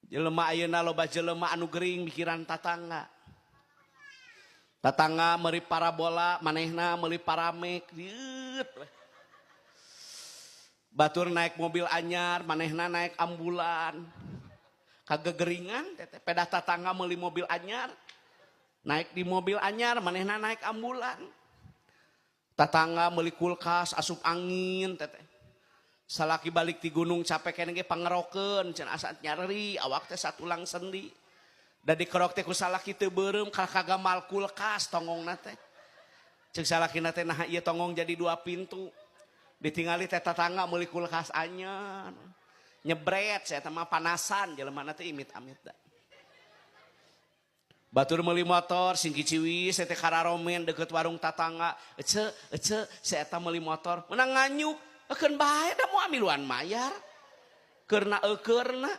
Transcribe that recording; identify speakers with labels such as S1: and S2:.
S1: Jelema ayeuna loba jelema anu gering mikiran tatangga. Tatangga meuli parabola, manehna meuli paramek, dieup. Batur naik mobil anyar, manehna naik ambulan. Kagegeringan teteh, pedah tatangga meuli mobil anyar. Naik di mobil anyar, manehna naik ambulan. Tatangga meuli kulkas, asup angin teteh. Salaki balik di gunung capek kene ge pangerokeun cenah asa nyari awak teh satulang sendi. Da dikerok teh ku salaki teu beureum kagamal kulkas tongongna teh. Ceuk salakina teh nah ieu tongong jadi 2 pintu. Ditingali teh tatangga meuli kulkas anyar. Nyebret saya teh mah panasan jelema teh imit-amit da. Batur meuli motor singki ciwis saya teh kararomen deket warung tatangga. Ece saya teh meuli motor meunang nganyuk. Ekeun bae da moal miluan mayar. Keurna eukeurna